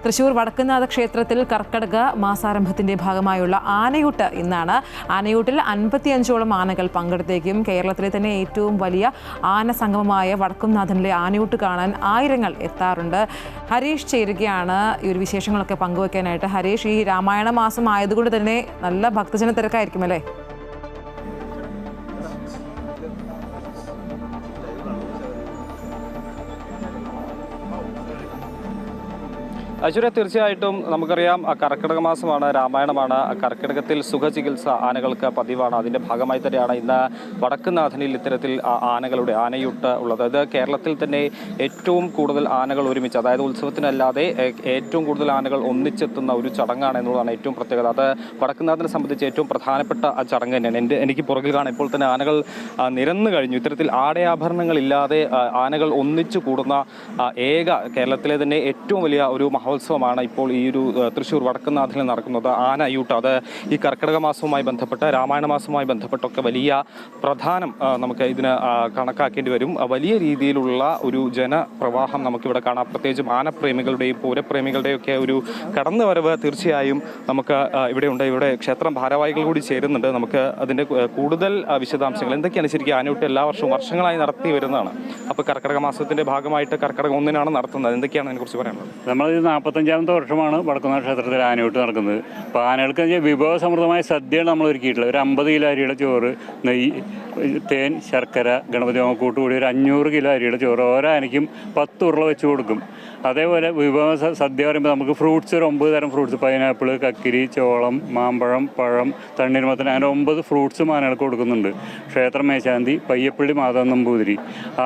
തൃശൂർ വടക്കുംനാഥ ക്ഷേത്രത്തിൽ കർക്കടക മാസാരംഭത്തിന്റെ ഭാഗമായുള്ള ആനയൂട്ട് ഇന്നാണ്. ആനയൂട്ടിൽ 55ഓളം ആനകൾ പങ്കെടുത്തേക്കും. കേരളത്തിലെ തന്നെ ഏറ്റവും വലിയ ആന സംഗമമായ വടക്കുംനാഥനിലെ ആനയൂട്ട് കാണാൻ ആയിരങ്ങൾ എത്താറുണ്ട്. ഹരീഷ് ചേരുകയാണ് ഈ ഒരു വിശേഷങ്ങളൊക്കെ പങ്കുവയ്ക്കാനായിട്ട്. ഹരീഷ്, ഈ രാമായണ മാസം ആയതുകൊണ്ട് തന്നെ നല്ല ഭക്തജന തിരക്കായിരിക്കും അല്ലേ? ഐശ്വര്യ, തീർച്ചയായിട്ടും നമുക്കറിയാം കർക്കിടക മാസമാണ്, രാമായണമാണ്. കർക്കിടകത്തിൽ സുഖചികിത്സ ആനകൾക്ക് പതിവാണ്. അതിൻ്റെ ഭാഗമായി തന്നെയാണ് ഇന്ന് വടക്കുംനാഥനിൽ ഇത്തരത്തിൽ ആനകളുടെ ആനയൂട്ട് ഉള്ളത്. ഇത് കേരളത്തിൽ തന്നെ ഏറ്റവും കൂടുതൽ ആനകൾ ഒരുമിച്ച്, അതായത് ഉത്സവത്തിനല്ലാതെ ഏറ്റവും കൂടുതൽ ആനകൾ ഒന്നിച്ചെത്തുന്ന ഒരു ചടങ്ങാണ് എന്നുള്ളതാണ് ഏറ്റവും പ്രത്യേകത. അത് വടക്കുംനാഥനെ സംബന്ധിച്ച് ഏറ്റവും പ്രധാനപ്പെട്ട ചടങ്ങ് തന്നെയാണ്. എനിക്ക് പുറകിൽ കാണാം, ഇപ്പോൾ തന്നെ ആനകൾ നിരന്നു കഴിഞ്ഞു. ഇത്തരത്തിൽ ആടയാഭരണങ്ങളില്ലാതെ ആനകൾ ഒന്നിച്ചു കൂടുന്ന കേരളത്തിലെ തന്നെ ഏറ്റവും വലിയ ഒരു മഹോത്സവമാണ് ഇപ്പോൾ ഈ ഒരു തൃശ്ശൂർ വടക്കുംനാഥനിൽ നടക്കുന്നത്. ആനയൂട്ട്, അത് ഈ കർക്കിടക മാസവുമായി ബന്ധപ്പെട്ട്, രാമായണ മാസവുമായി ബന്ധപ്പെട്ടൊക്കെ വലിയ പ്രധാനം നമുക്ക് ഇതിന് കണക്കാക്കേണ്ടി വരും. വലിയ രീതിയിലുള്ള ഒരു ജനപ്രവാഹം നമുക്കിവിടെ കാണാം. പ്രത്യേകിച്ചും ആനപ്രേമികളുടെയും പൂരപ്രേമികളുടെയും ഒക്കെ ഒരു കടന്നുവരവ് തീർച്ചയായും നമുക്ക് ഇവിടെയുണ്ട്. ഇവിടെ ക്ഷേത്രം ഭാരവാഹികൾ കൂടി ചേരുന്നുണ്ട്. നമുക്ക് അതിൻ്റെ കൂടുതൽ വിശദാംശങ്ങൾ എന്തൊക്കെയാണ് ശരിക്കും ആനയൂട്ട് എല്ലാ വർഷവും വർഷങ്ങളായി നടത്തി വരുന്നതാണ്. അപ്പോൾ കർക്കിടക മാസത്തിൻ്റെ ഭാഗമായിട്ട് കർക്കിടക 1-നാണ് നടത്തുന്നത്. എന്തൊക്കെയാണ് അതിനെക്കുറിച്ച് പറയാനുള്ളത്? നമ്മളിത് 45ാമത്തെ വർഷമാണ് വടക്കുംനാഥ ക്ഷേത്രത്തിൽ ആനയൂട്ട് നടക്കുന്നത്. അപ്പോൾ ആനകൾക്ക് വിഭവസമൃദ്ധമായ സദ്യയാണ് നമ്മൾ ഒരുക്കിയിട്ടുള്ളത്. ഒരു 50 കിലോ അരിയുടെ ചോറ്, നെയ്യ്, തേൻ, ശർക്കര, ഗണപതി ഹോമക്കൂട്ട് കൂടി ഒരു 500 കിലോ അരിയുടെ ചോറ് ഓരോ ആനയ്ക്കും 10 ഉരുള വെച്ച് കൊടുക്കും. അതേപോലെ വിഭവ സദ്യ പറയുമ്പോൾ നമുക്ക് ഫ്രൂട്ട്സ് ഒരു 9 തരം ഫ്രൂട്ട്സ്, പൈനാപ്പിൾ, കക്കിരി, ചോളം, മാമ്പഴം, പഴം, തണ്ണീർമത്തൻ, അങ്ങനെ 9 ഫ്രൂട്ട്സും ആനകൾക്ക് കൊടുക്കുന്നുണ്ട്. ക്ഷേത്ര മേശാന്തി പയ്യപ്പള്ളി മാധവൻ നമ്പൂതിരി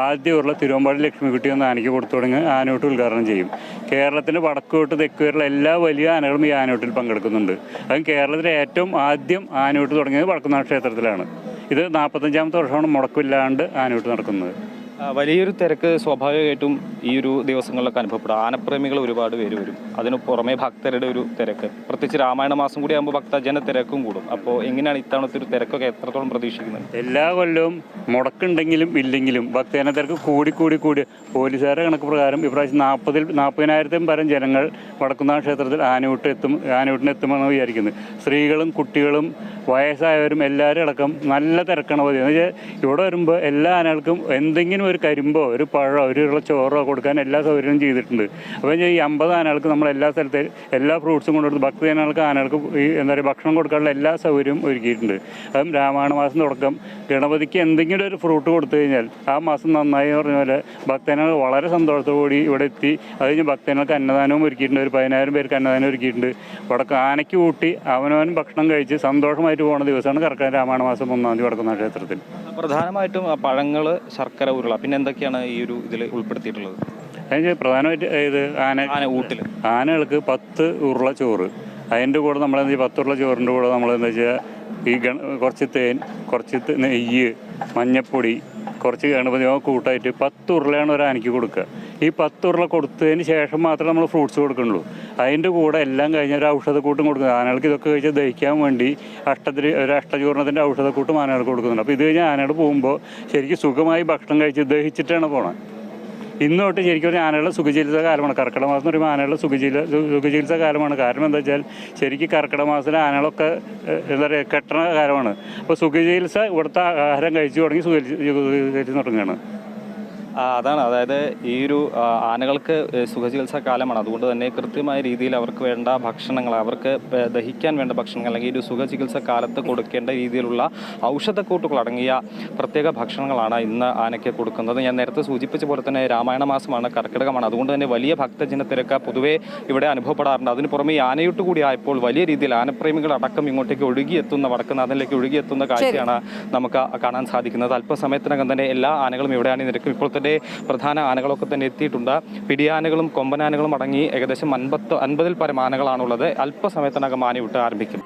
ആദ്യ ഉരുള തിരുവമ്പാടി ലക്ഷ്മിക്കുട്ടി എന്ന ആനയ്ക്ക് കൊടുത്തു തുടങ്ങി ആനയൂട്ട് ഉദ്ഘാടനം ചെയ്യും. കേരളത്തിൻ്റെ വടക്കോട്ട് തെക്കുവരെയുള്ള എല്ലാ വലിയ ആനകളും ഈ ആനയൂട്ടിൽ പങ്കെടുക്കുന്നുണ്ട്. അതും കേരളത്തിലെ ഏറ്റവും ആദ്യം ആനയൂട്ട് തുടങ്ങിയത് വടക്കുംനാഥ ക്ഷേത്രത്തിലാണ്. ഇത് 45ാമത്തെ വർഷമാണ് മുടക്കമില്ലാണ്ട് ആനയൂട്ട് നടക്കുന്നത്. വലിയൊരു തിരക്ക് സ്വാഭാവികമായിട്ടും ഈ ഒരു ദിവസങ്ങളിലൊക്കെ അനുഭവപ്പെടും. ആനപ്രേമികൾ ഒരുപാട് പേര് വരും. അതിന് പുറമെ ഭക്തരുടെ ഒരു തിരക്ക്, പ്രത്യേകിച്ച് രാമായണ മാസം കൂടി ആകുമ്പോൾ ഭക്തജന തിരക്കും കൂടും. അപ്പോൾ എങ്ങനെയാണ് ഇത്തവണത്തെ ഒരു തിരക്കൊക്കെ എത്രത്തോളം പ്രതീക്ഷിക്കുന്നത്? എല്ലാ കൊല്ലവും മുടക്കുണ്ടെങ്കിലും ഇല്ലെങ്കിലും ഭക്തജന തിരക്ക് കൂടി പോലീസുകാരുടെ കണക്ക് പ്രകാരം ഇപ്രാവശ്യം 40,000 പരം ജനങ്ങൾ വടക്കുംനാഥ ക്ഷേത്രത്തിൽ ആനയൂട്ടിന് എത്തുമെന്ന് വിചാരിക്കുന്നത്. സ്ത്രീകളും കുട്ടികളും വയസ്സായവരും എല്ലാവരും അടക്കം നല്ല തിരക്കാണ് പതിവ്. എന്ന് വെച്ചാൽ ഇവിടെ വരുമ്പോൾ എല്ലാ ആനകൾക്കും എന്തെങ്കിലും ഒരു കരിമ്പോ ഒരു പഴമോ ഒരു ഉരുള ചോറോ കൊടുക്കാൻ എല്ലാ സൗകര്യവും ചെയ്തിട്ടുണ്ട്. അപ്പോൾ ഈ 50 ആനകൾക്ക് നമ്മൾ എല്ലാ സ്ഥലത്തെ എല്ലാ ഫ്രൂട്ട്സും കൊണ്ടുകൊടുത്ത് ഭക്തജനങ്ങൾക്ക് ആനകൾക്ക് ഈ ഭക്ഷണം കൊടുക്കാനുള്ള എല്ലാ സൗകര്യവും ഒരുക്കിയിട്ടുണ്ട്. അതും രാമായണ മാസം തുടക്കം ഗണപതിക്ക് എന്തെങ്കിലും ഒരു ഫ്രൂട്ട് കൊടുത്തു കഴിഞ്ഞാൽ ആ മാസം നന്നായി എന്ന് പറഞ്ഞ പോലെ ഭക്തജനങ്ങൾ വളരെ സന്തോഷത്തോടുകൂടി ഇവിടെ എത്തി. അത് കഴിഞ്ഞ് ഭക്തജനങ്ങൾക്ക് അന്നദാനവും ഒരുക്കിയിട്ടുണ്ട്. ഒരു 10,000 പേർക്ക് അന്നദാനം ഒരുക്കിയിട്ടുണ്ട്. വടക്ക് ആനയ്ക്ക് കൂട്ടി അവനവൻ ഭക്ഷണം കഴിച്ച് സന്തോഷമായിട്ട് പോകുന്ന ദിവസമാണ് കർക്കിടക രാമായണ മാസം 1-ാം തീയതി വടക്കുംനാഥ ക്ഷേത്രത്തിൽ. പ്രധാനമായിട്ടും പഴങ്ങൾ, ശർക്കര, ഉരുള, പിന്നെ എന്തൊക്കെയാണ് ഈ ഒരു ഇതിൽ ഉൾപ്പെടുത്തിയിട്ടുള്ളത്? അതിന് പ്രധാനമായിട്ട് ഇത് ആനകൾക്ക് 10 ഉരുള ചോറ്, അതിൻ്റെ കൂടെ നമ്മളെന്താ 10 ഉരുള ചോറിൻ്റെ കൂടെ നമ്മളെന്താ വെച്ചാൽ ഈ കുറച്ച് തേൻ, കുറച്ച് നെയ്യ്, മഞ്ഞപ്പൊടി, കുറച്ച് ഗണപതി കൂട്ടായിട്ട് 10 ഉരുളയാണ് ഒരു ആനയ്ക്ക് കൊടുക്കുക. ഈ 10 ഉരുള കൊടുത്തതിന് ശേഷം മാത്രമേ നമ്മൾ ഫ്രൂട്ട്സ് കൊടുക്കുന്നുള്ളൂ. അതിൻ്റെ കൂടെ എല്ലാം കഴിഞ്ഞ ഒരു ഔഷധക്കൂട്ടും കൊടുക്കുന്നത്. ആനകൾക്ക് ഇതൊക്കെ കഴിച്ചാൽ ദഹിക്കാൻ വേണ്ടി ഒരു അഷ്ടചൂർണത്തിൻ്റെ ഔഷധക്കൂട്ടും ആനകൾക്ക് കൊടുക്കുന്നുണ്ട്. അപ്പോൾ ഇത് കഴിഞ്ഞാൽ ആനകൾ പോകുമ്പോൾ ശരിക്കും സുഖമായി ഭക്ഷണം കഴിച്ച് ദഹിച്ചിട്ടാണ് പോകണം. ഇന്ന് തൊട്ട് ശരിക്കും ഒരു ആനകളുടെ സുഖചികിത്സ കാലമാണ്. കർക്കിടക മാസം എന്ന് പറയുമ്പോൾ ആനകളുടെ സുഖചികിത്സ കാലമാണ്. കാരണം എന്താ വെച്ചാൽ ശരിക്കും കർക്കിടക മാസത്തിൽ ആനകളൊക്കെ എന്താ പറയുക കെട്ടണ കാലമാണ്. അപ്പോൾ സുഖചികിത്സ ഇവിടുത്തെ ആഹാരം കഴിച്ചു തുടങ്ങി സുഖചികിത്സ തുടങ്ങുകയാണ്. അതാണ്, അതായത് ഈ ഒരു ആനകൾക്ക് സുഖചികിത്സാ കാലമാണ്. അതുകൊണ്ട് തന്നെ കൃത്യമായ രീതിയിൽ അവർക്ക് വേണ്ട ഭക്ഷണങ്ങൾ, അവർക്ക് ദഹിക്കാൻ വേണ്ട ഭക്ഷണങ്ങൾ, അല്ലെങ്കിൽ ഒരു സുഖചികിത്സ കാലത്ത് കൊടുക്കേണ്ട രീതിയിലുള്ള ഔഷധക്കൂട്ടുകൾ അടങ്ങിയ പ്രത്യേക ഭക്ഷണങ്ങളാണ് ഇന്ന് ആനയ്ക്ക് കൊടുക്കുന്നത്. ഞാൻ നേരത്തെ സൂചിപ്പിച്ച പോലെ തന്നെ രാമായണ മാസമാണ്, കർക്കിടകമാണ്. അതുകൊണ്ട് തന്നെ വലിയ ഭക്തജന തിരക്ക് പൊതുവെ ഇവിടെ അനുഭവപ്പെടാറുണ്ട്. അതിന് പുറമെ ഈ ആനയൂട്ട് കൂടി ആയപ്പോൾ വലിയ രീതിയിൽ ആനപ്രേമികൾ അടക്കം ഇങ്ങോട്ടേക്ക് ഒഴുകിയെത്തുന്ന, വടക്കുംനാഥനിലേക്ക് ഒഴുകിയെത്തുന്ന കാഴ്ചയാണ് നമുക്ക് കാണാൻ സാധിക്കുന്നത്. അല്പസമയത്തിനകം തന്നെ എല്ലാ ആനകളും ഇവിടെ അണിനിരക്കും. ഇപ്പോൾ പ്രധാന ആനകളൊക്കെ തന്നെ എത്തിയിട്ടുണ്ട്. പിടിയാനകളും കൊമ്പനാനകളും അടങ്ങി ഏകദേശം 50-ൽ പരം ആനകളാണുള്ളത്. അല്പസമയത്തിനകം ആനയൂട്ട് ആരംഭിക്കും.